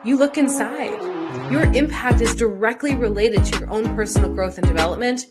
you look inside. Your impact is directly related to your own personal growth and development.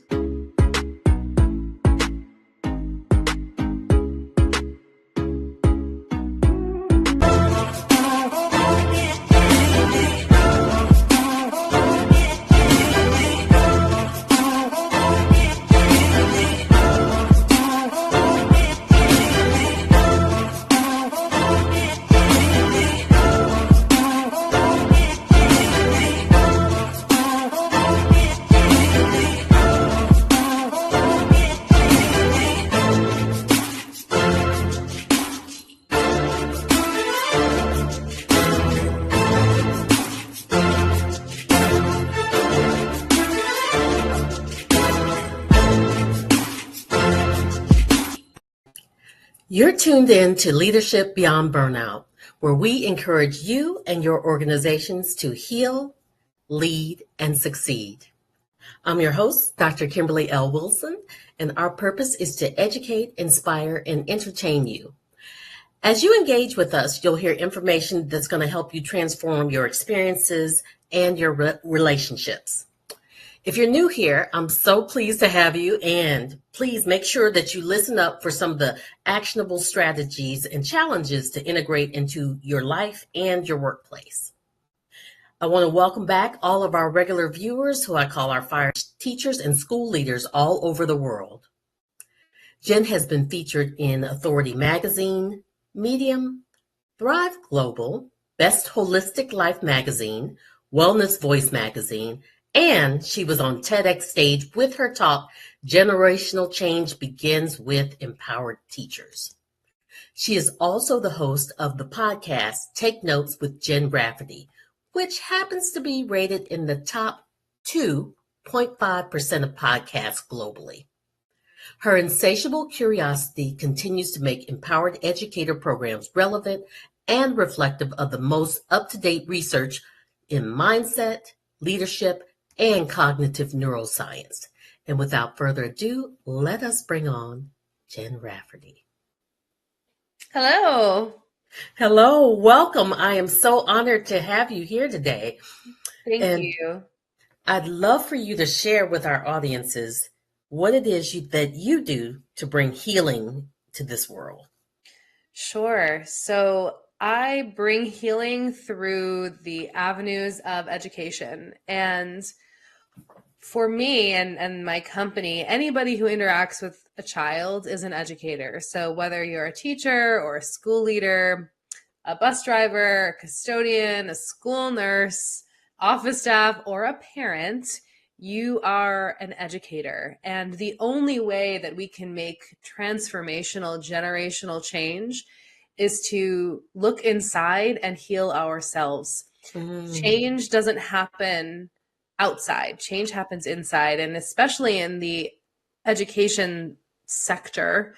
You're tuned in to Leadership Beyond Burnout, where we encourage you and your organizations to heal, lead, and succeed. I'm your host, Dr. Kimberly L. Wilson, and our purpose is to educate, inspire, and entertain you. As you engage with us, you'll hear information that's going to help you transform your experiences and your relationships. If you're new here, I'm so pleased to have you, and please make sure that you listen up for some of the actionable strategies and challenges to integrate into your life and your workplace. I want to welcome back all of our regular viewers who I call our fire teachers and school leaders all over the world. Jen has been featured in Authority Magazine, Medium, Thrive Global, Best Holistic Life Magazine, Wellness Voice Magazine, and she was on TEDx stage with her talk, Generational Change Begins with Empowered Teachers. She is also the host of the podcast, Take Notes with Jen Rafferty, which happens to be rated in the top 2.5% of podcasts globally. Her insatiable curiosity continues to make Empowered Educator programs relevant and reflective of the most up-to-date research in mindset, leadership, and cognitive neuroscience. And without further ado, let us bring on Jen Rafferty. Hello. Hello, welcome. I am so honored to have you here today. Thank you. I'd love for you to share with our audiences what it is that you do to bring healing to this world. Sure. So I bring healing through the avenues of education. And for me and my company, anybody who interacts with a child is an educator. So whether you're a teacher or a school leader, a bus driver, a custodian, a school nurse, office staff, or a parent, you are an educator. And the only way that we can make transformational, generational change is to look inside and heal ourselves. Change doesn't happen outside. Change happens inside. And especially in the education sector,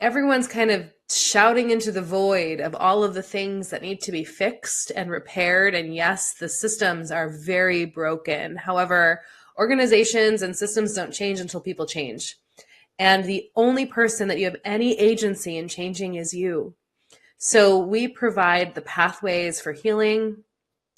everyone's kind of shouting into the void of all of the things that need to be fixed and repaired. And yes, the systems are very broken. However, organizations and systems don't change until people change. And the only person that you have any agency in changing is you. So we provide the pathways for healing,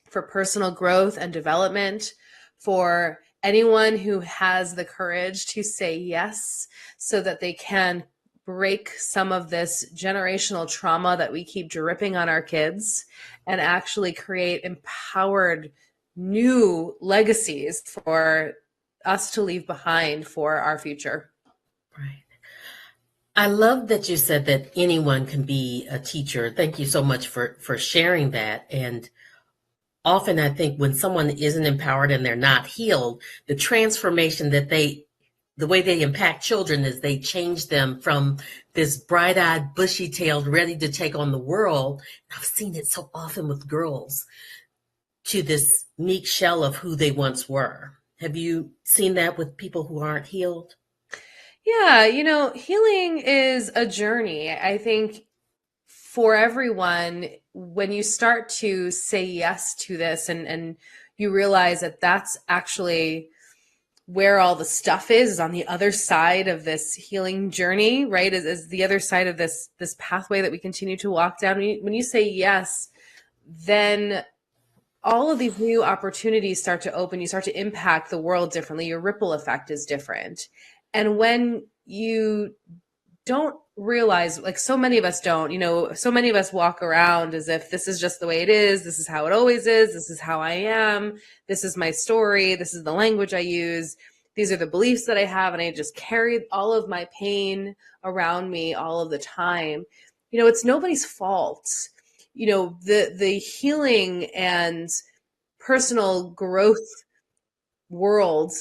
for personal growth and development, for anyone who has the courage to say yes so that they can break some of this generational trauma that we keep dripping on our kids and actually create empowered new legacies for us to leave behind for our future. Right. I love that you said that anyone can be a teacher. Thank you so much for sharing that. And often I think when someone isn't empowered and they're not healed, the transformation that the way they impact children is they change them from this bright-eyed, bushy-tailed, ready to take on the world. I've seen it so often with girls, to this meek shell of who they once were. Have you seen that with people who aren't healed? Yeah, healing is a journey. I think for everyone, when you start to say yes to this and you realize that that's actually where all the stuff is on the other side of this healing journey, right? Is the other side of this pathway that we continue to walk down. When you say yes, then all of these new opportunities start to open. You start to impact the world differently. Your ripple effect is different. And when you don't realize, like so many of us don't, so many of us walk around as if this is just the way it is. This is how it always is. This is how I am. This is my story. This is the language I use. These are the beliefs that I have. And I just carry all of my pain around me all of the time. It's nobody's fault. The healing and personal growth world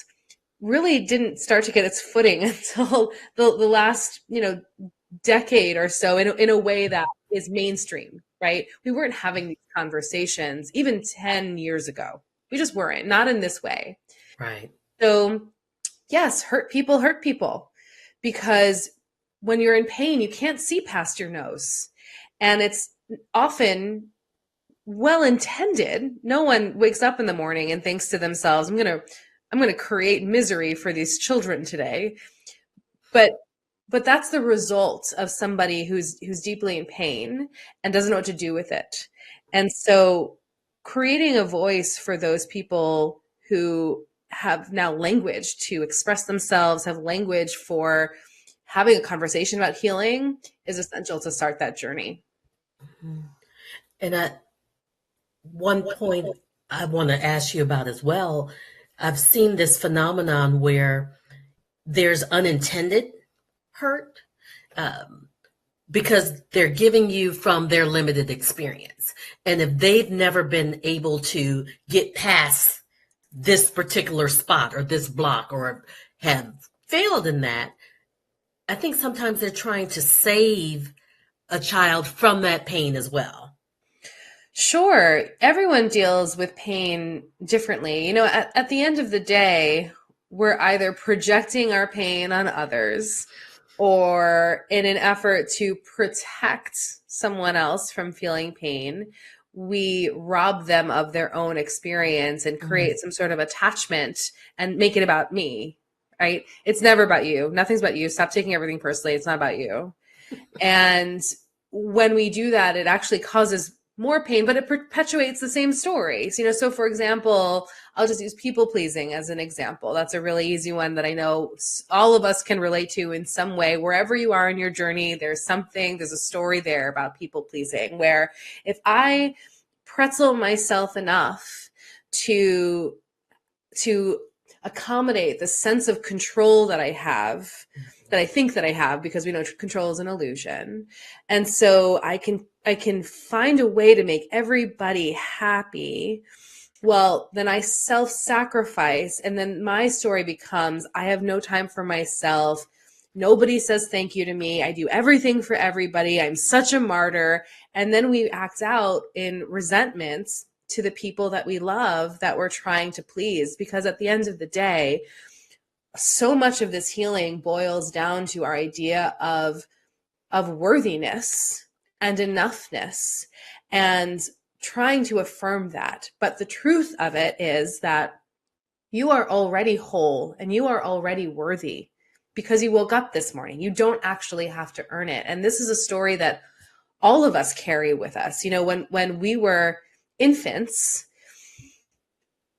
really didn't start to get its footing until the last, decade or so in a way that is mainstream, right? We weren't having these conversations even 10 years ago. We just weren't, not in this way. Right. So yes, hurt people because when you're in pain, you can't see past your nose. And it's often well intended. No one wakes up in the morning and thinks to themselves, I'm going to create misery for these children today. But that's the result of somebody who's deeply in pain and doesn't know what to do with it. And so creating a voice for those people who have now language to express themselves, have language for having a conversation about healing is essential to start that journey. And at one point, I want to ask you about as well. I've seen this phenomenon where there's unintended hurt because they're giving you from their limited experience. And if they've never been able to get past this particular spot or this block or have failed in that, I think sometimes they're trying to save a child from that pain as well. Sure. Everyone deals with pain differently. At the end of the day, we're either projecting our pain on others or in an effort to protect someone else from feeling pain, we rob them of their own experience and create some sort of attachment and make it about me, right? It's never about you. Nothing's about you. Stop taking everything personally. It's not about you. And when we do that, it actually causes more pain, but it perpetuates the same stories. So for example, I'll just use people pleasing as an example. That's a really easy one that I know all of us can relate to in some way. Wherever you are in your journey, there's a story there about people pleasing, where if I pretzel myself enough to accommodate the sense of control that I have, that I think that I have, because we know control is an illusion. And so I can find a way to make everybody happy. Well, then I self-sacrifice, and then my story becomes, I have no time for myself. Nobody says thank you to me. I do everything for everybody. I'm such a martyr. And then we act out in resentment to the people that we love, that we're trying to please. Because at the end of the day, so much of this healing boils down to our idea of worthiness and enoughness, and trying to affirm that. But the truth of it is that you are already whole and you are already worthy because you woke up this morning. You don't actually have to earn it. And this is a story that all of us carry with us. When we were infants,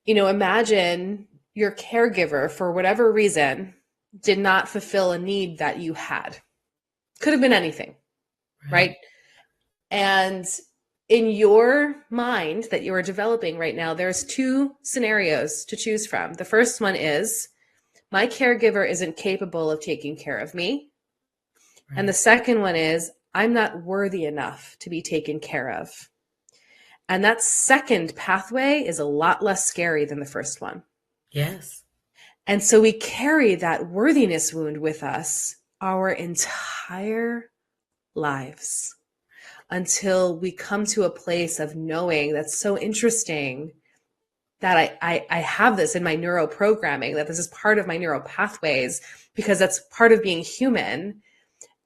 imagine your caregiver, for whatever reason, did not fulfill a need that you had. Could have been anything, right? And in your mind that you are developing right now, there's two scenarios to choose from. The first one is, my caregiver isn't capable of taking care of me. Right. And the second one is, I'm not worthy enough to be taken care of. And that second pathway is a lot less scary than the first one. Yes. And so we carry that worthiness wound with us our entire lives until we come to a place of knowing. That's so interesting that I have this in my neuroprogramming, that this is part of my neural pathways, because that's part of being human.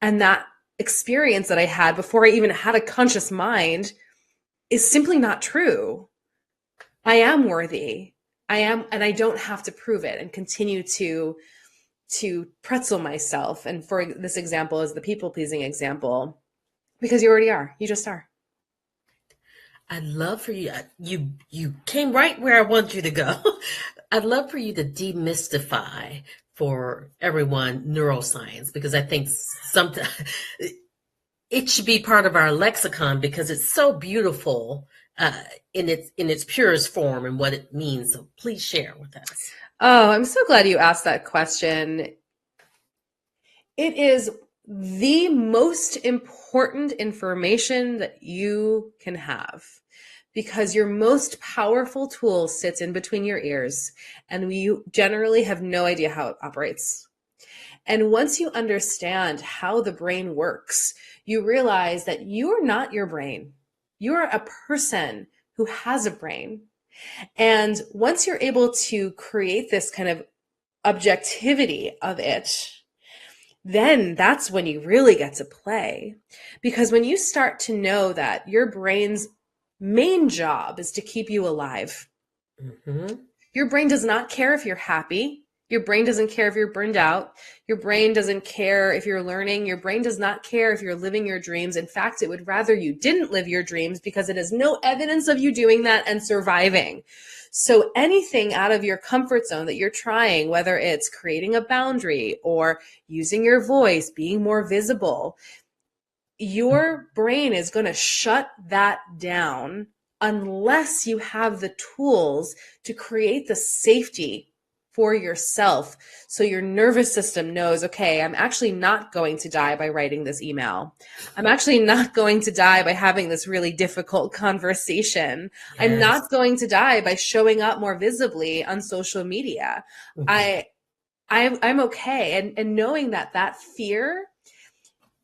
And that experience that I had before I even had a conscious mind is simply not true. I am worthy. I am, and I don't have to prove it and continue to pretzel myself. And for this example is the people pleasing example, because you already are. You just are. I'd love for you, you came right where I want you to go. I'd love for you to demystify for everyone neuroscience because I think sometimes it should be part of our lexicon because it's so beautiful in its purest form and what it means. So please share with us. Oh, I'm so glad you asked that question. It is the most important information that you can have because your most powerful tool sits in between your ears, and we generally have no idea how it operates. And once you understand how the brain works, you realize that you're not your brain. You're a person who has a brain. And once you're able to create this kind of objectivity of it, then that's when you really get to play. Because when you start to know that your brain's main job is to keep you alive, Mm-hmm. your brain does not care if you're happy. Your brain doesn't care if you're burned out. Your brain doesn't care if you're learning. Your brain does not care if you're living your dreams. In fact, it would rather you didn't live your dreams because it has no evidence of you doing that and surviving. So anything out of your comfort zone that you're trying, whether it's creating a boundary or using your voice, being more visible, your brain is going to shut that down unless you have the tools to create the safety for yourself. So your nervous system knows, okay, I'm actually not going to die by writing this email. I'm actually not going to die by having this really difficult conversation. I'm Yes. not going to die by showing up more visibly on social media. Mm-hmm. I'm okay. And knowing that that fear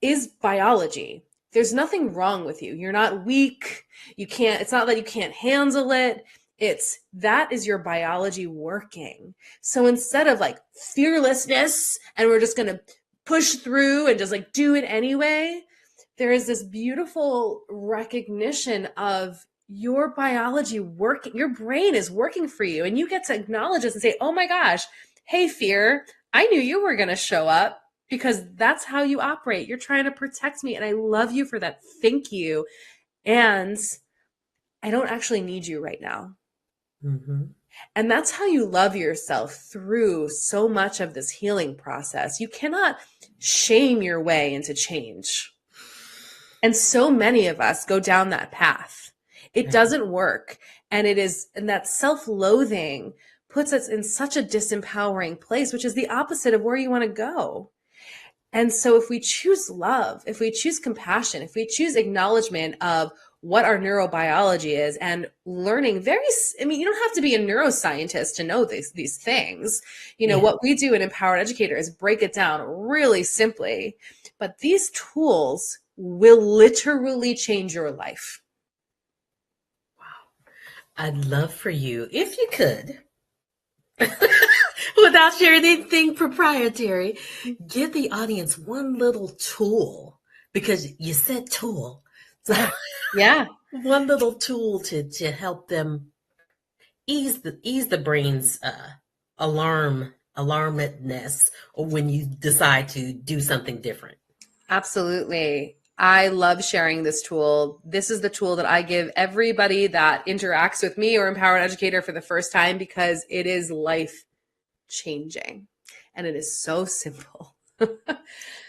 is biology. There's nothing wrong with you. You're not weak. You can't, it's not that you can't handle it. It's that is your biology working. So instead of like fearlessness and we're just going to push through and just like do it anyway, there is this beautiful recognition of your biology working. Your brain is working for you, and you get to acknowledge this and say, oh my gosh, hey, fear, I knew you were going to show up because that's how you operate. You're trying to protect me, and I love you for that. Thank you. And I don't actually need you right now. Mm-hmm. And that's how you love yourself through so much of this healing process. You cannot shame your way into change. And so many of us go down that path. It doesn't work. And that self-loathing puts us in such a disempowering place, which is the opposite of where you want to go. And so if we choose love, if we choose compassion, if we choose acknowledgement of what our neurobiology is and learning you don't have to be a neuroscientist to know these things. Yeah. What we do in Empowered Educator is break it down really simply, but these tools will literally change your life. Wow. I'd love for you, if you could, without sharing anything proprietary, give the audience one little tool because you said tool. So Yeah. one little tool to help them ease the brain's alarmedness or when you decide to do something different. Absolutely. I love sharing this tool. This is the tool that I give everybody that interacts with me or Empowered Educator for the first time because it is life changing and it is so simple.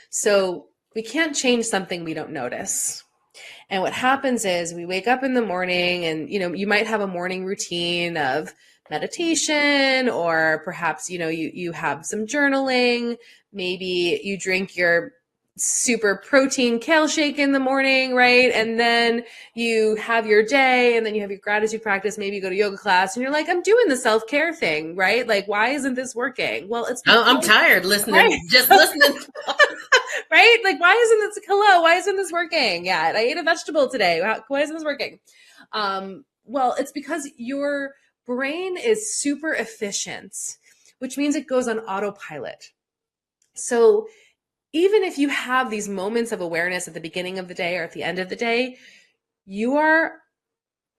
So we can't change something we don't notice. And what happens is we wake up in the morning and, you might have a morning routine of meditation, or perhaps, you have some journaling. Maybe you drink your super protein kale shake in the morning, right? And then you have your day and then you have your gratitude practice. Maybe you go to yoga class and you're like, I'm doing the self-care thing, right? Like, why isn't this working? Well, it's because I'm tired listening, right. just listening. Right? Like, why isn't this, hello, why isn't this working? Yeah, I ate a vegetable today. Why isn't this working? Well, it's because your brain is super efficient, which means it goes on autopilot. So even if you have these moments of awareness at the beginning of the day or at the end of the day, you are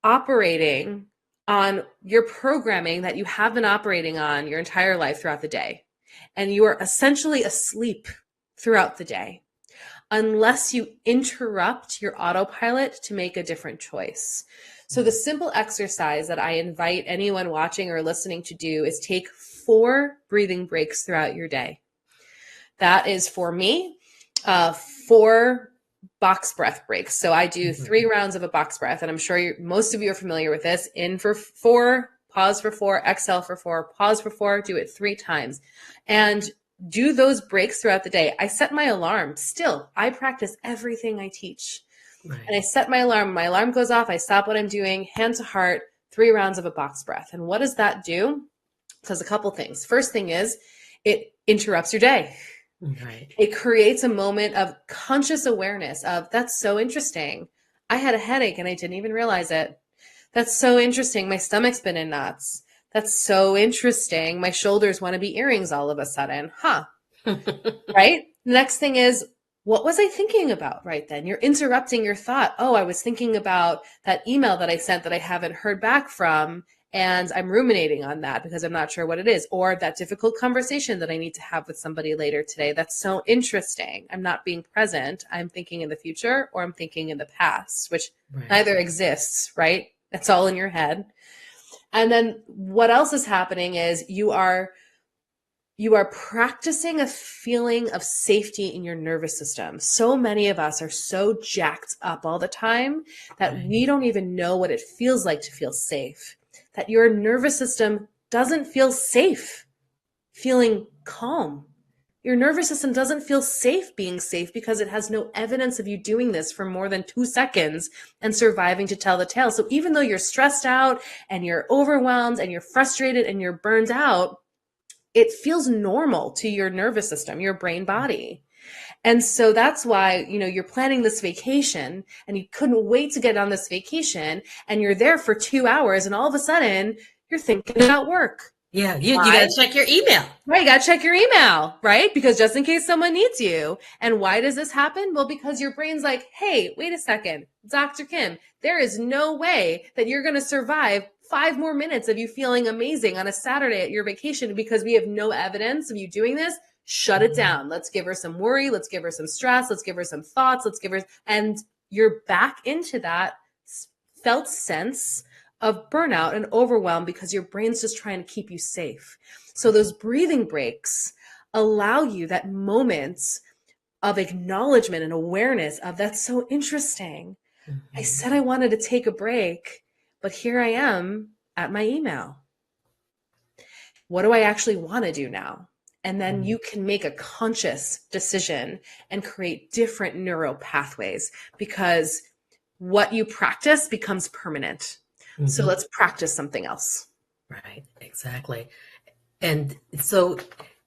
operating on your programming that you have been operating on your entire life throughout the day. And you are essentially asleep throughout the day. unless you interrupt your autopilot to make a different choice. So the simple exercise that I invite anyone watching or listening to do is take 4 breathing breaks throughout your day. That is for me, 4 box breath breaks. So I do 3 rounds of a box breath, and I'm sure most of you are familiar with this. In for 4, pause for 4, exhale for 4, pause for 4, do it 3 times. And do those breaks throughout the day. I set my alarm. Still, I practice everything I teach. Right. And I set my alarm. My alarm goes off. I stop what I'm doing, hand to heart, 3 rounds of a box breath. And what does that do? It does a couple things. First thing is it interrupts your day. Right. It creates a moment of conscious awareness of, that's so interesting. I had a headache and I didn't even realize it. That's so interesting. My stomach's been in knots. That's so interesting. My shoulders want to be earrings all of a sudden. Huh. Right? The next thing is, what was I thinking about right then? You're interrupting your thought. Oh, I was thinking about that email that I sent that I haven't heard back from, and I'm ruminating on that because I'm not sure what it is. Or that difficult conversation that I need to have with somebody later today. That's so interesting. I'm not being present. I'm thinking in the future, or I'm thinking in the past, which neither exists, right? It's all in your head. And then what else is happening is you are practicing a feeling of safety in your nervous system. So many of us are so jacked up all the time that we don't even know what it feels like to feel safe, that your nervous system doesn't feel safe feeling calm. Your nervous system doesn't feel safe being safe because it has no evidence of you doing this for more than 2 seconds and surviving to tell the tale. So even though you're stressed out and you're overwhelmed and you're frustrated and you're burned out, it feels normal to your nervous system, your brain body. And so that's why, you're planning this vacation and you couldn't wait to get on this vacation, and you're there for 2 hours and all of a sudden you're thinking about work. Yeah, you got to check your email. Right, you got to check your email, right? Because just in case someone needs you. And why does this happen? Well, because your brain's like, hey, wait a second, Dr. Kim, there is no way that you're going to survive 5 more minutes of you feeling amazing on a Saturday at your vacation because we have no evidence of you doing this. Shut it down. Let's give her some worry. Let's give her some stress. Let's give her some thoughts. And you're back into that felt sense of burnout and overwhelm because your brain's just trying to keep you safe. So those breathing breaks allow you that moment of acknowledgement and awareness of, that's so interesting. I said I wanted to take a break, but here I am at my email. What do I actually want to do now? And then you can make a conscious decision and create different neural pathways because what you practice becomes permanent. So let's practice something else. Right, exactly. And so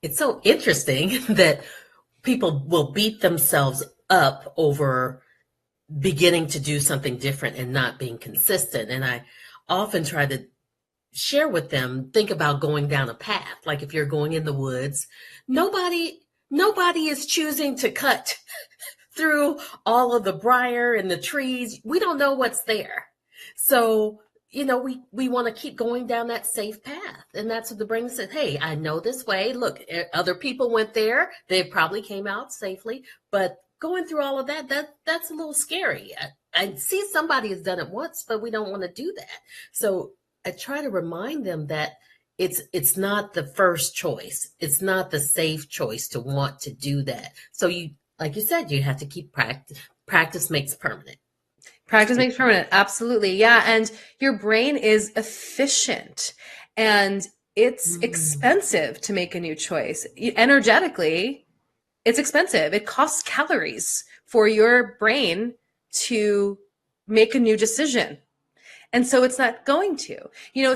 it's so interesting that people will beat themselves up over beginning to do something different and not being consistent. And I often try to share with them, think about going down a path. Like if you're going in the woods, nobody is choosing to cut through all of the briar and the trees. We don't know what's there. So we want to keep going down that safe path. And that's what the brain says, hey, I know this way. Look, other people went there. They probably came out safely. But going through all of that's a little scary. I see somebody has done it once, but we don't want to do that. So I try to remind them that it's not the first choice. It's not the safe choice to want to do that. So like you said, you have to keep practice. Practice makes permanent. Practice makes permanent. Absolutely. Yeah. And your brain is efficient and it's expensive to make a new choice. Energetically, it's expensive. It costs calories for your brain to make a new decision. And so it's not going to.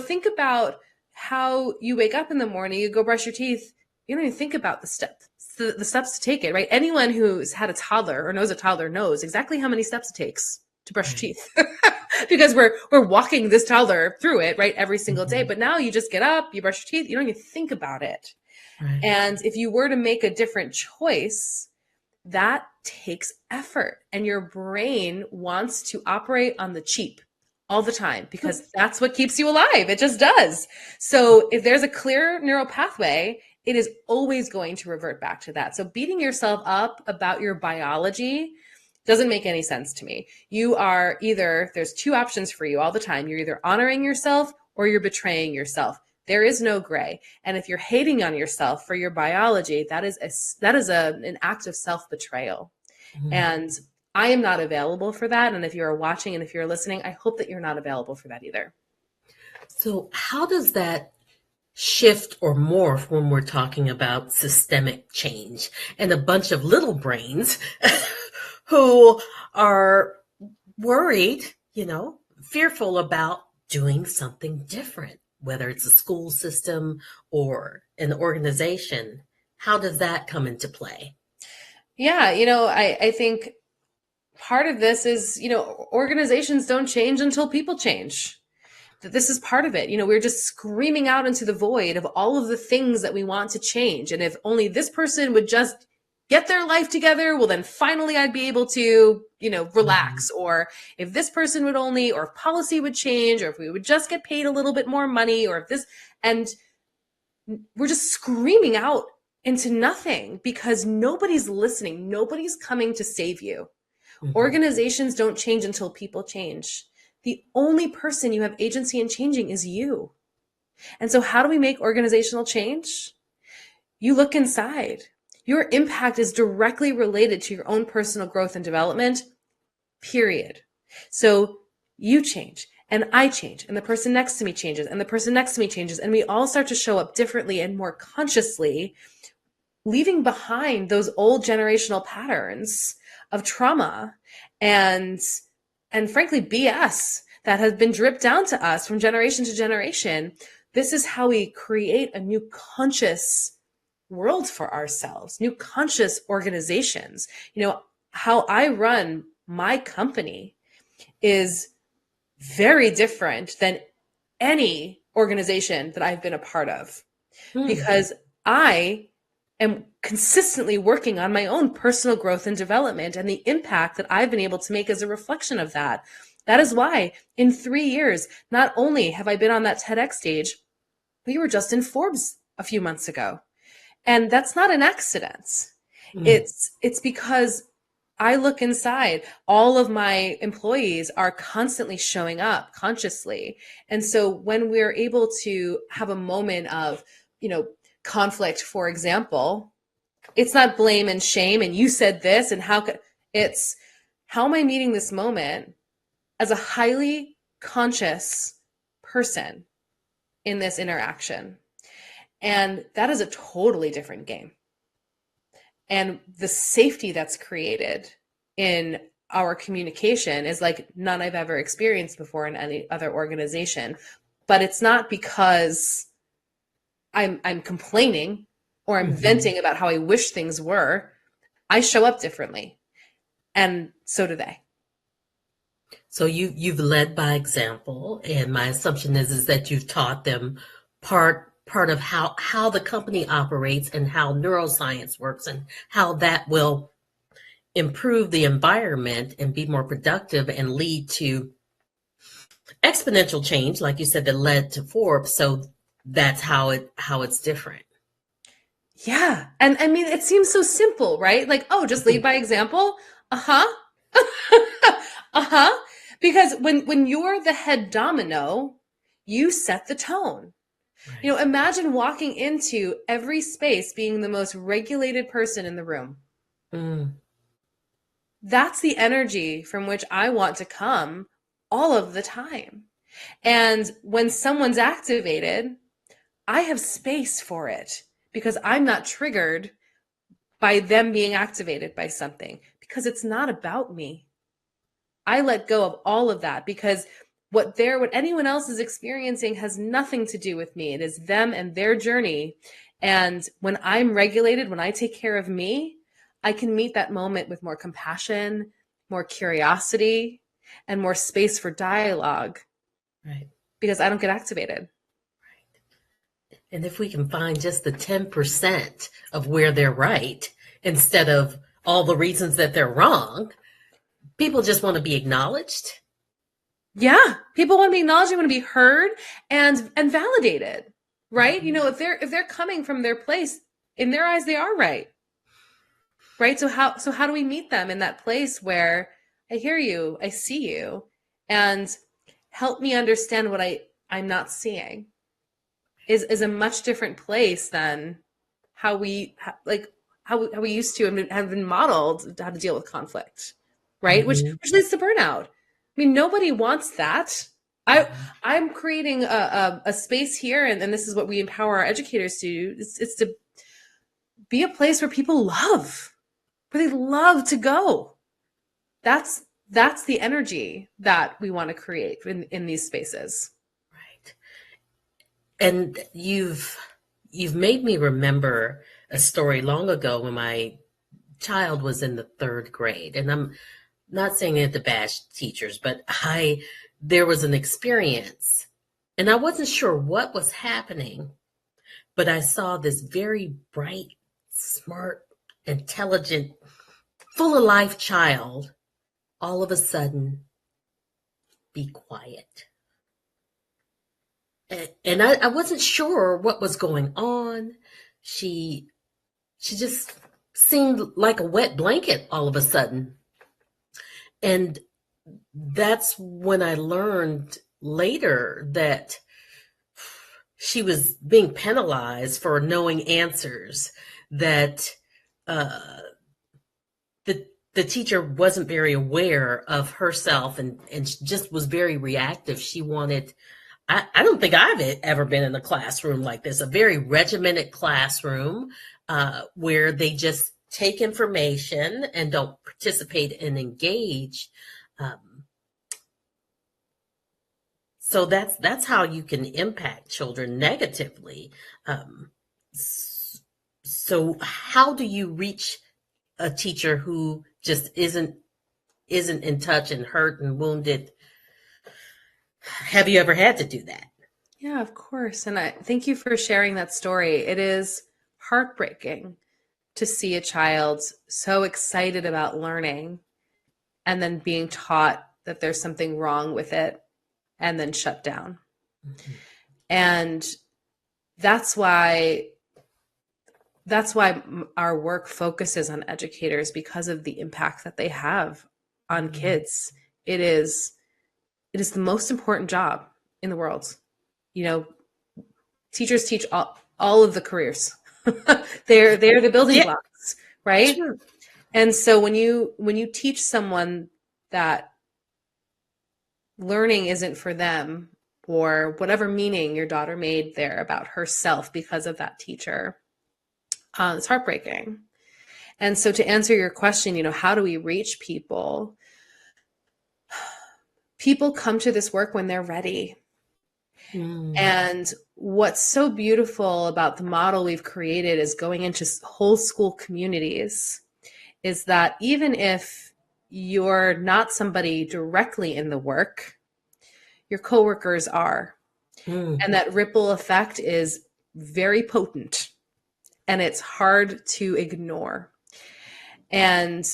Think about how you wake up in the morning, you go brush your teeth. You don't even think about the steps to take it, right? Anyone who's had a toddler or knows a toddler knows exactly how many steps it takes to brush your teeth because we're walking this toddler through it, right? Every single day. But now you just get up, you brush your teeth, you don't even think about it. Right. And if you were to make a different choice, that takes effort, and your brain wants to operate on the cheap all the time because that's what keeps you alive. It just does. So if there's a clear neural pathway, it is always going to revert back to that. So beating yourself up about your biology doesn't make any sense to me. You are either, there's two options for you all the time. You're either honoring yourself or you're betraying yourself. There is no gray. And if you're hating on yourself for your biology, that is an act of self-betrayal. Mm-hmm. And I am not available for that. And if you're watching and if you're listening, I hope that you're not available for that either. So how does that shift or morph when we're talking about systemic change and a bunch of little brains who are worried, fearful about doing something different, whether it's a school system or an organization? How does that come into play? Yeah, I think part of this is, organizations don't change until people change. That this is part of it. We're just screaming out into the void of all of the things that we want to change. And if only this person would just get their life together, well, then finally I'd be able to, relax. Mm-hmm. Or if this person would only, or if policy would change, or if we would just get paid a little bit more money, or if this, and we're just screaming out into nothing because nobody's listening. Nobody's coming to save you. Mm-hmm. Organizations don't change until people change. The only person you have agency in changing is you. And so how do we make organizational change? You look inside. Your impact is directly related to your own personal growth and development, period. So you change and I change and the person next to me changes and the person next to me changes. And we all start to show up differently and more consciously, leaving behind those old generational patterns of trauma and frankly, BS that has been dripped down to us from generation to generation. This is how we create a new conscious world for ourselves, new conscious organizations. How I run my company is very different than any organization that I've been a part of because I am consistently working on my own personal growth and development and the impact that I've been able to make as a reflection of that. That is why in 3 years, not only have I been on that TEDx stage, we were just in Forbes a few months ago. And that's not an accident. It's because I look inside. All of my employees are constantly showing up consciously. And so when we're able to have a moment of, conflict, for example, it's not blame and shame and you said this and it's how am I meeting this moment as a highly conscious person in this interaction? And that is a totally different game. And the safety that's created in our communication is like none I've ever experienced before in any other organization. But it's not because I'm complaining or I'm venting about how I wish things were. I show up differently. And so do they. So you've led by example, and my assumption is that you've taught them part of how the company operates and how neuroscience works and how that will improve the environment and be more productive and lead to exponential change, like you said, that led to Forbes. So that's how it's different. Yeah. And I mean, it seems so simple, right? Like, oh, just lead by example. Uh-huh. Uh-huh. Because when you're the head domino, you set the tone. Right. Imagine walking into every space being the most regulated person in the room. That's the energy from which I want to come all of the time. And when someone's activated, I have space for it because I'm not triggered by them being activated by something because it's not about me. I let go of all of that because what anyone else is experiencing has nothing to do with me. It is them and their journey. And when I'm regulated, when I take care of me, I can meet that moment with more compassion, more curiosity, and more space for dialogue. Right. Because I don't get activated. Right. And if we can find just the 10% of where they're right, instead of all the reasons that they're wrong, people just want to be acknowledged. Yeah. People want to be acknowledged. They want to be heard and validated. right? If they're coming from their place, in their eyes, they are right. Right? So how do we meet them in that place where I hear you, I see you, and help me understand what I'm not seeing is a much different place than how we how we used to and have been modeled how to deal with conflict, right? Which Mhm. which leads to burnout. I mean, nobody wants that. I'm creating a space here, and this is what we empower our educators to do. It's to be a place where people love, where they love to go. That's the energy that we want to create in these spaces. Right. And you've made me remember a story long ago when my child was in the third grade. And I'm not saying it to bash teachers, but there was an experience and I wasn't sure what was happening, but I saw this very bright, smart, intelligent, full of life child all of a sudden be quiet. And I wasn't sure what was going on. She just seemed like a wet blanket all of a sudden. And that's when I learned later that she was being penalized for knowing answers, that uh, the teacher wasn't very aware of herself and just was very reactive. She wanted, I don't think I've ever been in a classroom like this, a very regimented classroom where they just take information and don't participate and engage. Um, so that's how you can impact children negatively. Um, so how do you reach a teacher who just isn't in touch and hurt and wounded? Have you ever had to do that? Yeah, of course. And I thank you for sharing that story. It is heartbreaking to see a child so excited about learning and then being taught that there's something wrong with it and then shut down. Mhm. And that's why our work focuses on educators, because of the impact that they have on Mhm. kids. It is the most important job in the world. You know, teachers teach all of the careers. They're the building Yeah, blocks, right? sure. And so when you teach someone that learning isn't for them, or whatever meaning your daughter made there about herself because of that teacher, it's heartbreaking. And so to answer your question, how do we reach people? People come to this work when they're ready. Mm. And what's so beautiful about the model we've created is going into whole school communities, is that even if you're not somebody directly in the work, your coworkers are. Mm. And that ripple effect is very potent and it's hard to ignore. And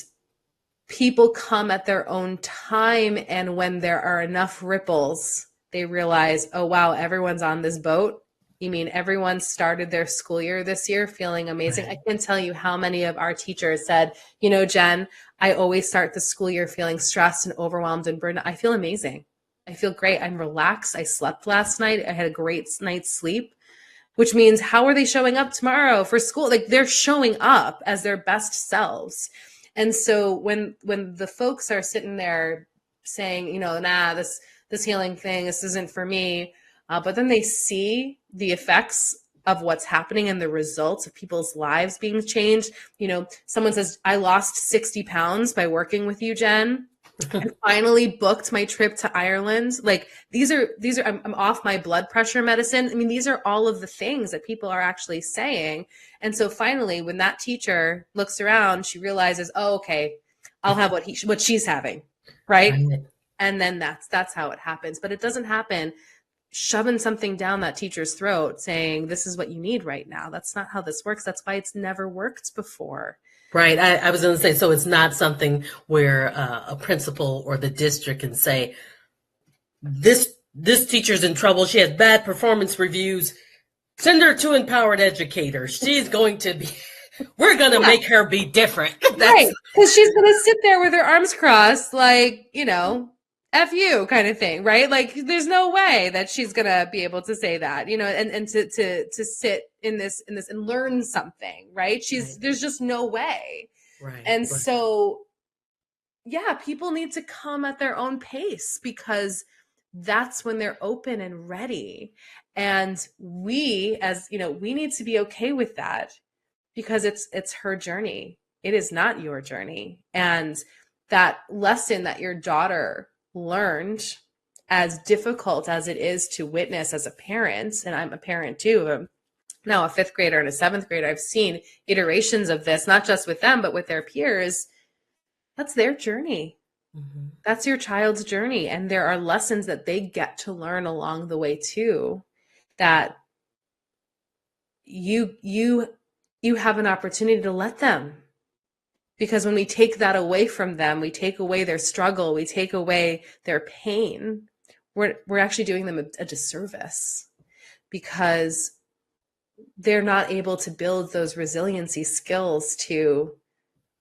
people come at their own time. And when there are enough ripples, they realize, oh, wow, everyone's on this boat. You mean everyone started their school year this year feeling amazing? I Right. can't tell you how many of our teachers said, Jen, I always start the school year feeling stressed and overwhelmed and burned out. I feel amazing. I feel great. I'm relaxed. I slept last night. I had a great night's sleep, which means how are they showing up tomorrow for school? Like, they're showing up as their best selves. And so when the folks are sitting there saying, nah, this healing thing, this isn't for me, but then they see the effects of what's happening and the results of people's lives being changed. Someone says, I lost 60 pounds by working with you, Jen. I finally booked my trip to Ireland. Like, these are I'm off my blood pressure medicine. I mean, these are all of the things that people are actually saying. And so finally, when that teacher looks around, she realizes, oh, okay, I'll have what she's having, right? Right. And then that's how it happens. But it doesn't happen shoving something down that teacher's throat saying, this is what you need right now. That's not how this works. That's why it's never worked before. Right. I was going to say, so it's not something where a principal or the district can say, this teacher's in trouble. She has bad performance reviews. Send her to Empowered Educator. She's going to be, we're going to Yeah, make her be different. right. That's, Because she's going to sit there with her arms crossed, like, F you kind of thing, right? Like, there's no way that she's going to be able to say that, and to sit in this and learn something, right? right, There's just no way. right, And right. so, yeah, people need to come at their own pace because that's when they're open and ready. And we, as we need to be okay with that because it's her journey. It is not your journey. And that lesson that your daughter learned, as difficult as it is to witness as a parent, and I'm a parent too, now a fifth grader and a seventh grader, I've seen iterations of this, not just with them, but with their peers. That's their journey. Mm-hmm. That's your child's journey. And there are lessons that they get to learn along the way too, that you have an opportunity to let them. Because when we take that away from them, we take away their struggle, we take away their pain, we're actually doing them a disservice because they're not able to build those resiliency skills to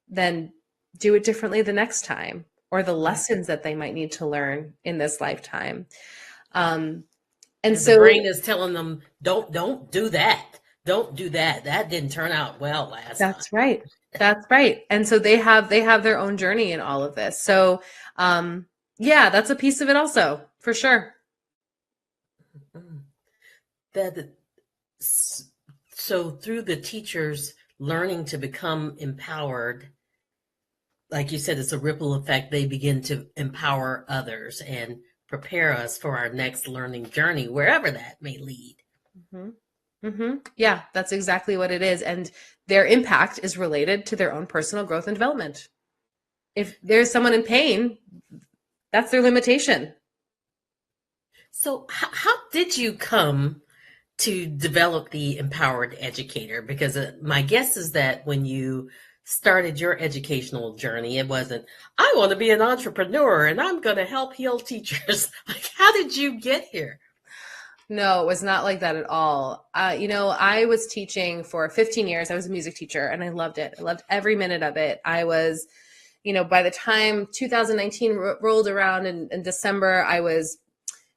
then do it differently the next time, or the lessons that they might need to learn in this lifetime. And The so brain is telling them, don't do that. Don't do that. That didn't turn out well last time. that's right. That's right. And so they have their own journey in all of this. So yeah, that's a piece of it also, for sure. Mm. That so through the teachers learning to become empowered, like you said, it's a ripple effect. They begin to empower others and prepare us for our next learning journey, wherever that may lead. Mm-hmm. Mm-hmm. Yeah, that's exactly what it is. And their impact is related to their own personal growth and development. If there's someone in pain, that's their limitation. So, how did you come to develop the Empowered Educator? Because my guess is that when you started your educational journey, it wasn't, I want to be an entrepreneur and I'm going to help heal teachers. Like, how did you get here? No, it was not like that at all. I was teaching for 15 years. I was a music teacher and I loved it. I loved every minute of it. I was, by the time 2019 rolled around in December, I was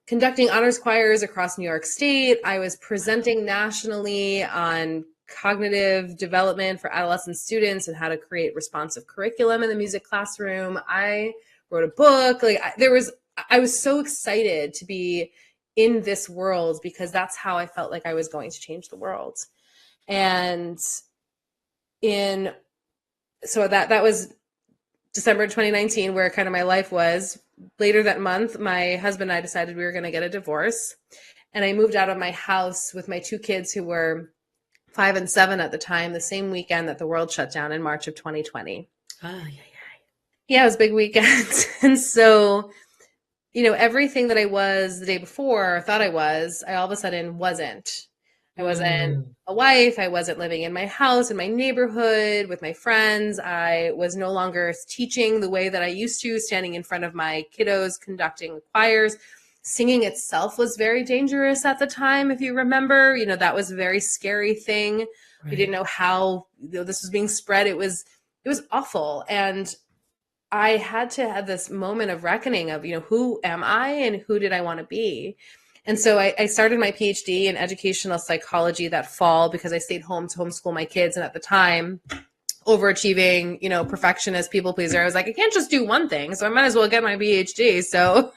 conducting honors choirs across New York State. I was presenting nationally on cognitive development for adolescent students and how to create responsive curriculum in the music classroom. I wrote a book. I was so excited to be in this world because that's how I felt like I was going to change the world. And in so that was December 2019, where kind of my life was. Later that month, my husband and I decided we were going to get a divorce. And I moved out of my house with my two kids who were 5 and 7 at the time, the same weekend that the world shut down in March of 2020. Oh, yeah, Yeah, it was a big weekend. And so, everything that I was the day before, thought I was, I all of a sudden wasn't. I wasn't a wife. I wasn't living in my house, in my neighborhood, with my friends. I was no longer teaching the way that I used to, standing in front of my kiddos, conducting choirs. Singing itself was very dangerous at the time, if you remember. That was a very scary thing. right. We didn't know how this was being spread. It was awful. And I had to have this moment of reckoning of, who am I and who did I want to be? And so I started my PhD in educational psychology that fall because I stayed home to homeschool my kids. And at the time, overachieving, perfectionist, people pleaser, I was like, I can't just do one thing. So I might as well get my PhD. So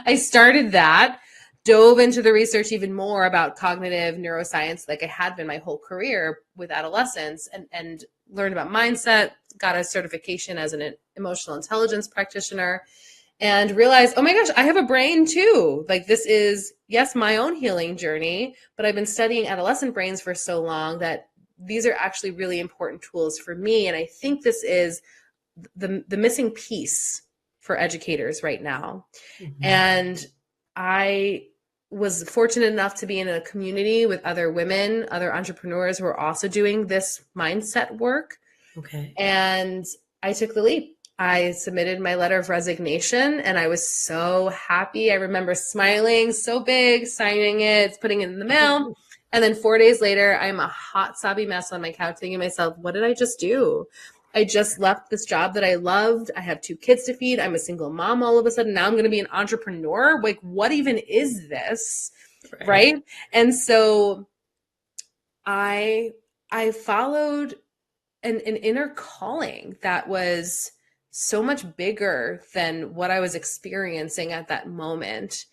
I started that, dove into the research even more about cognitive neuroscience, like I had been my whole career with adolescents, and learned about mindset, got a certification as an emotional intelligence practitioner, and realized, oh my gosh, I have a brain too. Like, this is, yes, my own healing journey, but I've been studying adolescent brains for so long that these are actually really important tools for me. And I think this is the missing piece for educators right now. Mm-hmm. And I was fortunate enough to be in a community with other women, other entrepreneurs who are also doing this mindset work. Okay. And I took the leap. I submitted my letter of resignation and I was so happy. I remember smiling so big, signing it, putting it in the mail. And then 4 days later, I'm a hot, sobby mess on my couch thinking to myself, what did I just do? I just left this job that I loved. I have 2 kids to feed. I'm a single mom all of a sudden. Now I'm going to be an entrepreneur. Like, what even is this? Right. And so I followed an inner calling that was so much bigger than what I was experiencing at that moment.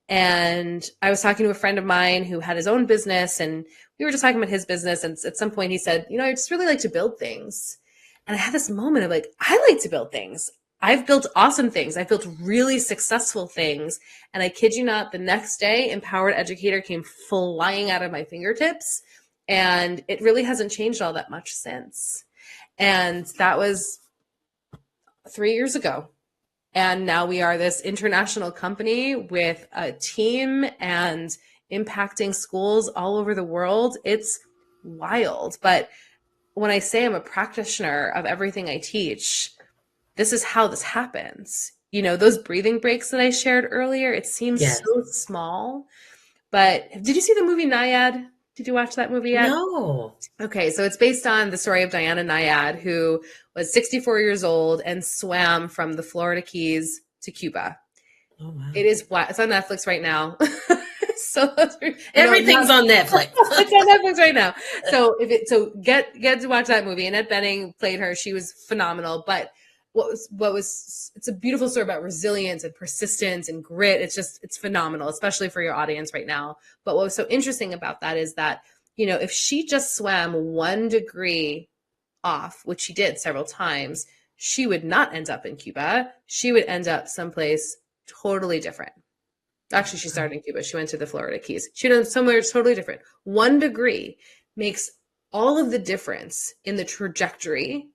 And I was talking to a friend of mine who had his own business, and we were just talking about his business. And at some point he said, I just really like to build things. And I had this moment of like, I like to build things. I've built awesome things. I've built really successful things. And I kid you not, the next day, Empowered Educator came flying out of my fingertips. And it really hasn't changed all that much since. And that was 3 years ago. And now we are this international company with a team and impacting schools all over the world. It's wild. But when I say I'm a practitioner of everything I teach, this is how this happens. Those breathing breaks that I shared earlier, it seems so small. But did you see the movie Naiad? Did you watch that movie yet? No. Okay, so it's based on the story of Diana Naiad, who was 64 years old and swam from the Florida Keys to Cuba. Oh, wow. It's on Netflix right now. So everything's on Netflix. It's on Netflix right now. So get to watch that movie. Annette Bening played her. She was phenomenal. But it's a beautiful story about resilience and persistence and grit. It's phenomenal, especially for your audience right now. But what was so interesting about that is that, if she just swam 1 degree off, which she did several times, she would not end up in Cuba. She would end up someplace totally different. Actually, she started in Cuba. She went to the Florida Keys. She went somewhere totally different. 1 degree makes all of the difference in the trajectory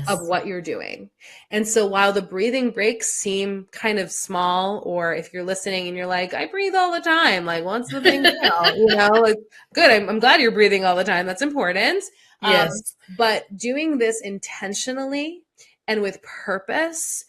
of what you're doing. And so while the breathing breaks seem kind of small, or if you're listening and you're like, I breathe all the time, like, what's the big deal? Like, good. I'm glad you're breathing all the time. That's important. Yes. But doing this intentionally and with purpose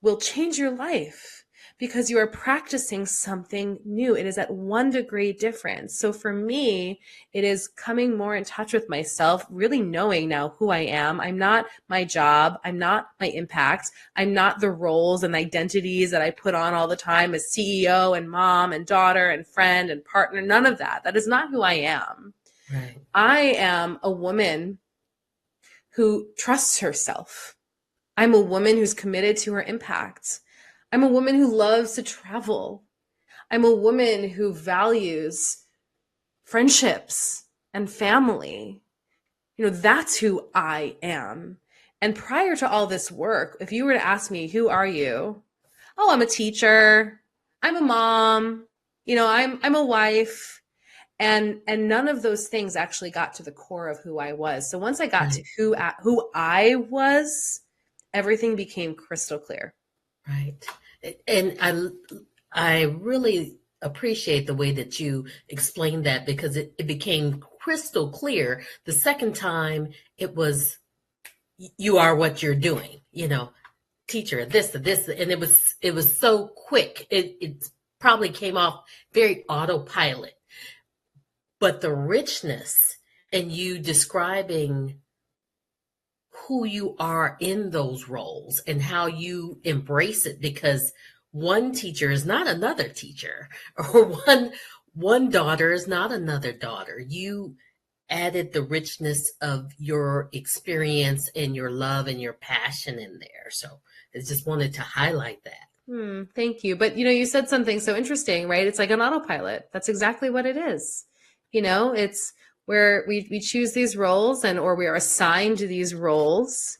will change your life, because you are practicing something new. It is at 1 degree difference. So for me, it is coming more in touch with myself, really knowing now who I am. I'm not my job. I'm not my impact. I'm not the roles and identities that I put on all the time as CEO and mom and daughter and friend and partner. None of that. That is not who I am. Right. I am a woman who trusts herself. I'm a woman who's committed to her impact. I'm a woman who loves to travel. I'm a woman who values friendships and family. That's who I am. And prior to all this work, if you were to ask me, who are you? Oh, I'm a teacher. I'm a mom. I'm a wife. And none of those things actually got to the core of who I was. So once I got to who I was, everything became crystal clear. Right. And I really appreciate the way that you explained that, because it became crystal clear. The second time it was, you are what you're doing, teacher, this, and it was so quick. It probably came off very autopilot, but the richness and you describing who you are in those roles and how you embrace it, because one teacher is not another teacher, or one daughter is not another daughter. You added the richness of your experience and your love and your passion in there. So I just wanted to highlight that. Thank you. But you said something so interesting, right? It's like an autopilot. That's exactly what it is. It's where we choose these roles, or we are assigned to these roles.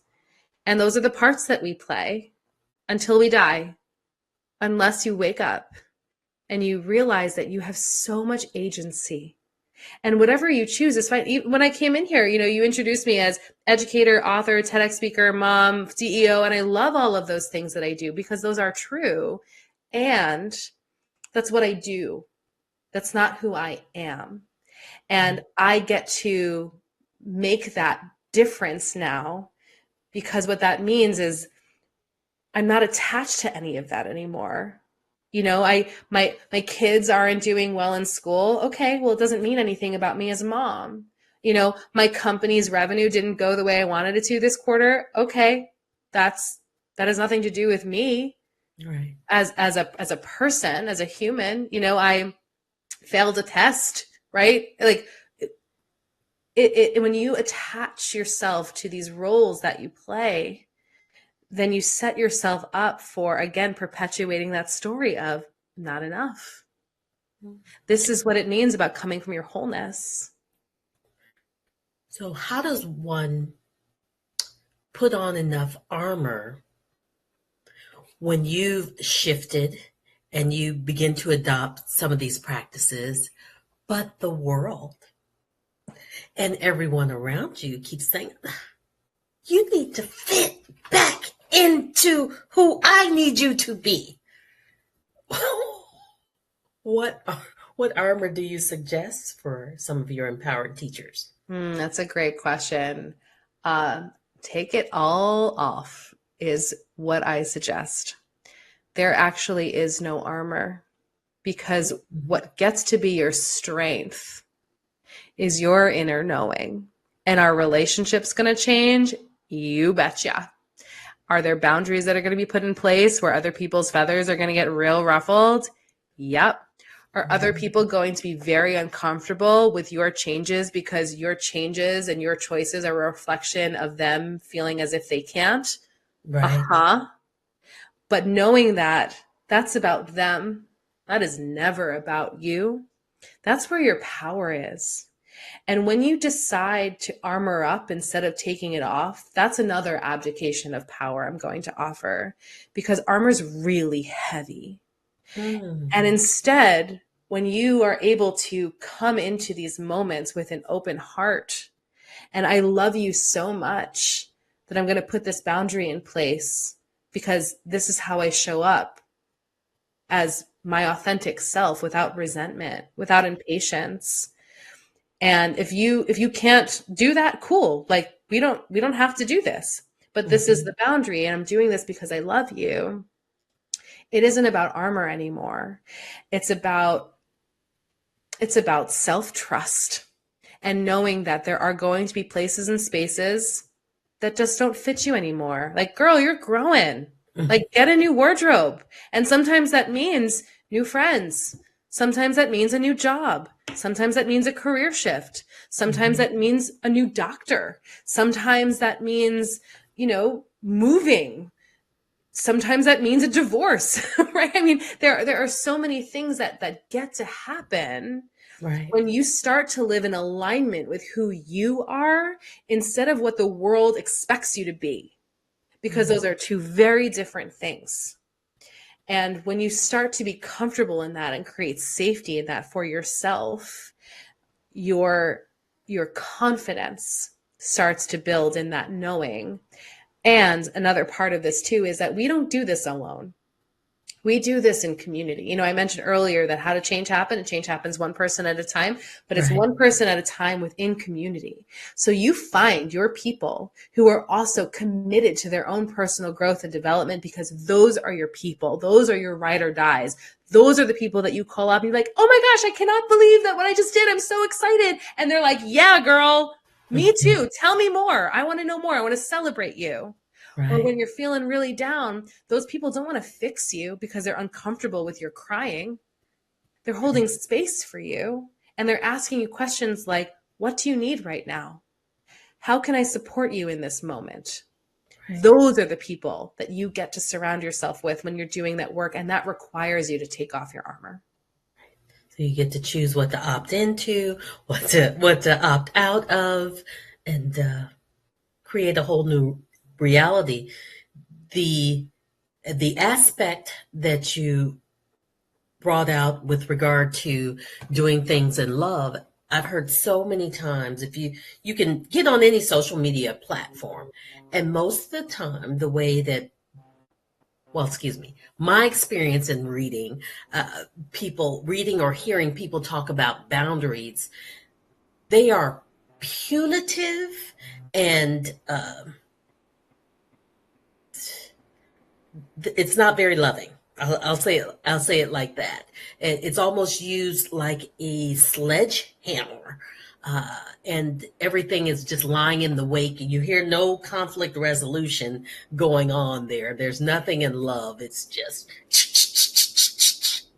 And those are the parts that we play until we die, unless you wake up and you realize that you have so much agency. And whatever you choose is fine. When I came in here, you introduced me as educator, author, TEDx speaker, mom, CEO, and I love all of those things that I do, because those are true. And that's what I do. That's not who I am. And I get to make that difference now, because what that means is I'm not attached to any of that anymore. My kids aren't doing well in school. Okay, well, it doesn't mean anything about me as a mom. My company's revenue didn't go the way I wanted it to this quarter. Okay, that has nothing to do with me Right. as a person, as a human. I failed a test, right? Like when you attach yourself to these roles that you play, then you set yourself up for, again, perpetuating that story of not enough. This is what it means about coming from your wholeness. So, how does one put on enough armor when you've shifted and you begin to adopt some of these practices, but the world and everyone around you keeps saying, you need to fit back into who I need you to be? What what armor do you suggest for some of your empowered teachers? That's a great question. Uh, Take it all off is what I suggest. There actually is no armor, because what gets to be your strength is your inner knowing. And our relationship's going to change? You betcha. Are there boundaries that are going to be put in place where other people's feathers are going to get real ruffled? Yep. Are other people going to be very uncomfortable with your changes because your changes and your choices are a reflection of them feeling as if they can't? Right. Uh-huh. But knowing that that's about them, that is never about you. That's where your power is. And when you decide to armor up instead of taking it off, that's another abdication of power I'm going to offer, because armor is really heavy. And instead, when you are able to come into these moments with an open heart, and I love you so much that I'm going to put this boundary in place because this is how I show up as my authentic self, without resentment, without impatience. And if you can't do that, cool. Like we don't have to do this. But this is the boundary, and I'm doing this because I love you. It isn't about armor anymore. It's about self-trust and knowing that there are going to be places and spaces that just don't fit you anymore. Like, girl, you're growing. Like, get a new wardrobe. And sometimes that means new friends. Sometimes that means a new job. Sometimes that means a career shift. Sometimes that means a new doctor. Sometimes that means, moving. Sometimes that means a divorce, right? I mean, there are so many things that get to happen Right. when you start to live in alignment with who you are instead of what the world expects you to be, because those are two very different things. And when you start to be comfortable in that and create safety in that for yourself, your confidence starts to build in that knowing. And another part of this too is that we don't do this alone. We do this in community. I mentioned earlier that how to change happen, and change happens one person at a time, but it's Right. one person at a time within community. So you find your people who are also committed to their own personal growth and development, because those are your people. Those are your ride or dies. Those are the people that you call up and you're like, oh my gosh, I cannot believe that what I just did. I'm so excited. And they're like, yeah, girl, me too. Tell me more. I want to know more. I want to celebrate you. Or Right. when you're feeling really down, those people don't want to fix you because they're uncomfortable with your crying. They're holding space for you, and they're asking you questions like, what do you need right now? How can I support you in this moment? Right. Those are the people that you get to surround yourself with when you're doing that work, and that requires you to take off your armor. So you get to choose what to opt into, what to opt out of, and create a whole new reality. The the aspect that you brought out with regard to doing things in love, I've heard so many times. If you can get on any social media platform, and most of the time the way that, well, excuse me, my experience in reading, people reading or hearing people talk about boundaries, they are punitive, and it's not very loving. I'll say it like that. It's almost used like a sledgehammer, and everything is just lying in the wake. You hear no conflict resolution going on there. There's nothing in love. It's just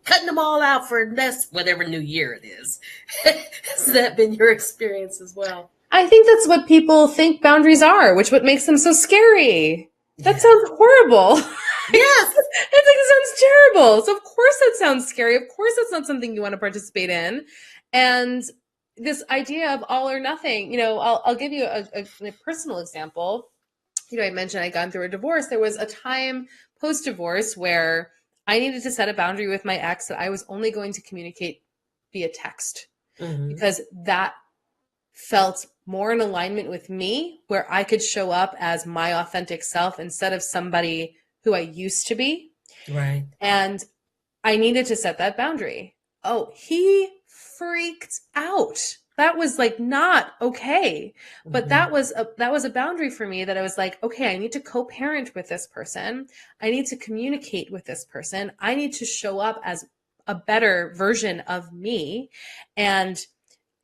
cutting them all out for next whatever new year it is. Has that been your experience as well? I think that's what people think boundaries are, which what makes them so scary. That Yeah. sounds horrible. Yes. It sounds terrible. So of course that sounds scary. Of course that's not something you want to participate in. And this idea of all or nothing, I'll give you a personal example. I mentioned I'd gone through a divorce. There was a time post-divorce where I needed to set a boundary with my ex that I was only going to communicate via text Mm-hmm. because that felt more in alignment with me, where I could show up as my authentic self instead of somebody who I used to be. Right. And I needed to set that boundary. Oh, he freaked out. That was like not okay. But Mm-hmm. that was a boundary for me, that I was like, okay, I need to co-parent with this person. I need to communicate with this person. I need to show up as a better version of me. And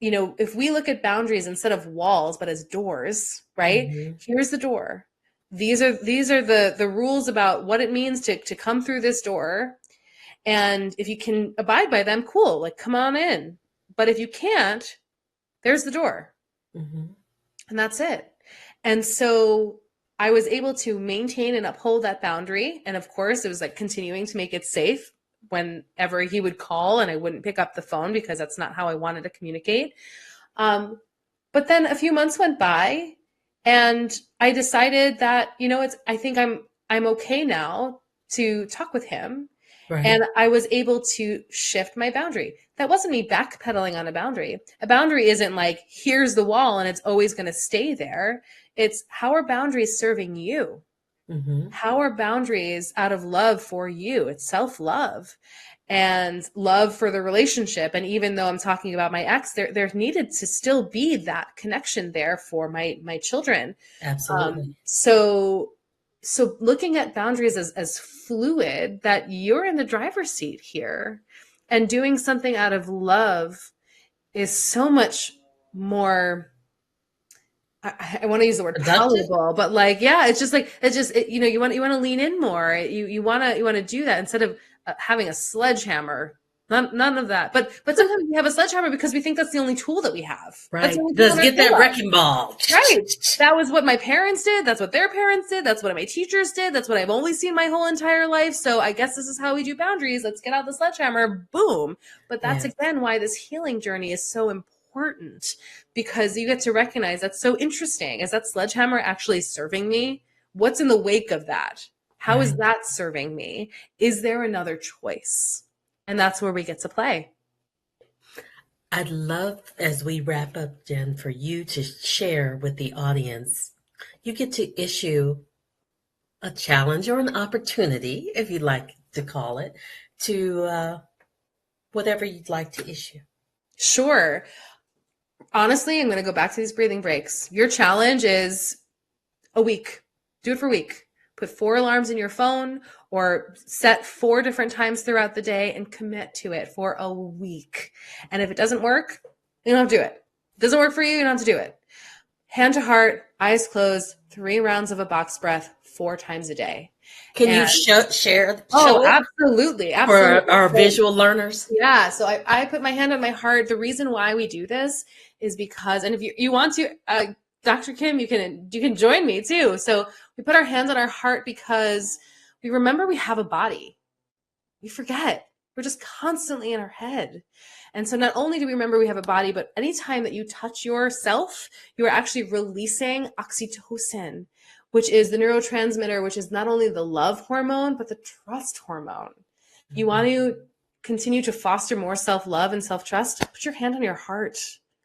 if we look at boundaries instead of walls, but as doors, right? Mm-hmm. Here's the door. These are the rules about what it means to come through this door. And if you can abide by them, cool, like come on in. But if you can't, there's the door. Mm-hmm. And that's it. And so I was able to maintain and uphold that boundary. And of course, it was like continuing to make it safe whenever he would call, and I wouldn't pick up the phone because that's not how I wanted to communicate. But then a few months went by, and I decided that, I think I'm okay now to talk with him. Right. And I was able to shift my boundary. That wasn't me backpedaling on a boundary. A boundary isn't like, here's the wall and it's always going to stay there. It's, how are boundaries serving you? Mm-hmm. How are boundaries out of love for you? It's self-love and love for the relationship. And even though I'm talking about my ex, there needed to still be that connection there for my children. Absolutely. So looking at boundaries as fluid, that you're in the driver's seat here, and doing something out of love is so much more, I want to use the word Productive. palatable, but like, yeah, it's just like, you want to lean in more. You want to do that instead of having a sledgehammer. None of that. But sometimes we have a sledgehammer because we think that's the only tool that we have. That's the Right. only tool Let's in our get that toolbox. wrecking ball. Right. That was what my parents did. That's what their parents did. That's what my teachers did. That's what I've only seen my whole entire life. So I guess this is how we do boundaries. Let's get out the sledgehammer. Boom. But that's Yes. again why this healing journey is so important, because you get to recognize that's so interesting. Is that sledgehammer actually serving me? What's in the wake of that? How is Right. that serving me? Is there another choice? And that's where we get to play. I'd love, as we wrap up, Jen, for you to share with the audience. You get to issue a challenge or an opportunity, if you'd like to call it, to whatever you'd like to issue. Sure. Honestly, I'm going to go back to these breathing breaks. Your challenge is a week. Do it for a week. Put 4 alarms in your phone, or set 4 different times throughout the day and commit to it for a week. And if it doesn't work, you don't have to do it. If it doesn't work for you, you don't have to do it. Hand to heart, eyes closed, 3 rounds of a box breath 4 times a day. Can you And show oh, it absolutely. for Absolutely. our So, visual learners? yeah, so I put my hand on my heart. The reason why we do this is because, and if you want to, Dr. Kim, you can join me too. So we put our hands on our heart because we remember we have a body. We forget. We're just constantly in our head. And so not only do we remember we have a body, but anytime that you touch yourself, you are actually releasing oxytocin, which is the neurotransmitter, which is not only the love hormone, but the trust hormone. You want to continue to foster more self-love and self-trust, put your hand on your heart.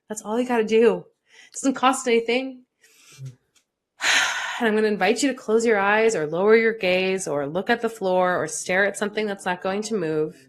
That's all you got to do. It doesn't cost anything. And I'm going to invite you to close your eyes or lower your gaze or look at the floor or stare at something that's not going to move.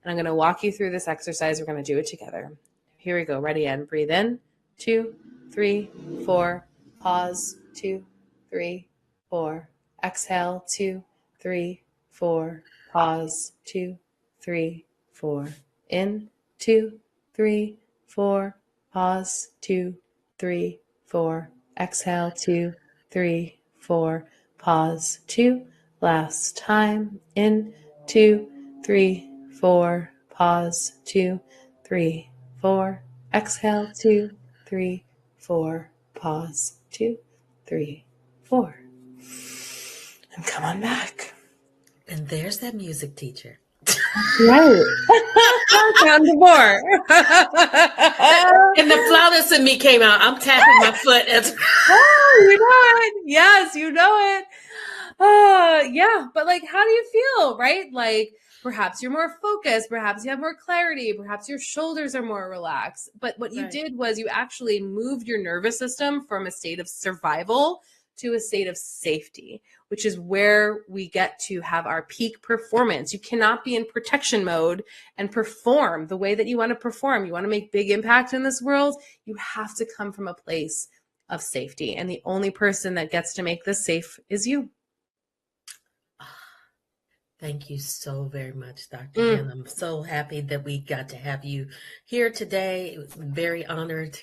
And I'm going to walk you through this exercise. We're going to do it together. Here we go. Ready? And breathe in. 2, 3, 4. Pause. 2, 3, 4. Exhale. 2, 3, 4. pause, 2, 3, 4. In, 2, 3, 4. Pause, 2, 3, 4. Exhale, 2, 3, 4. Pause, 2. Last time. In, 2, 3, 4. Pause, 2, 3, 4. Exhale, 2, 3, 4. Pause, 2, 3, 4. And come on back. And there's that music teacher. Right. Down to 4. And the flautist in me came out. I'm tapping my foot. Oh, you know it. Yes, you know it. Yeah, but like, how do you feel, right? Like, perhaps you're more focused, perhaps you have more clarity, perhaps your shoulders are more relaxed. But what you did was you actually moved your nervous system from a state of survival to a state of safety, which is where we get to have our peak performance. You cannot be in protection mode and perform the way that you want to perform. You want to make big impact in this world, you have to come from a place of safety. And the only person that gets to make this safe is you. Thank you so very much, Dr. Jen. I'm so happy that we got to have you here today. Very honored.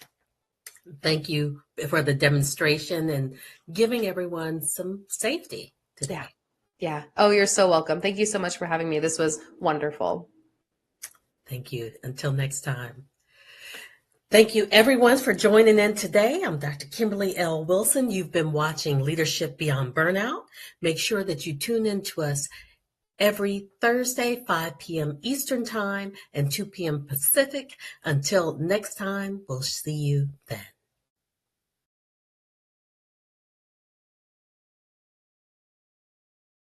Thank you for the demonstration and giving everyone some safety today. Yeah. Oh, you're so welcome. Thank you so much for having me. This was wonderful. Thank you. Until next time. Thank you, everyone, for joining in today. I'm Dr. Kimberly L. Wilson. You've been watching Leadership Beyond Burnout. Make sure that you tune in to us every Thursday, 5 p.m. Eastern Time and 2 p.m. Pacific. Until next time, we'll see you then.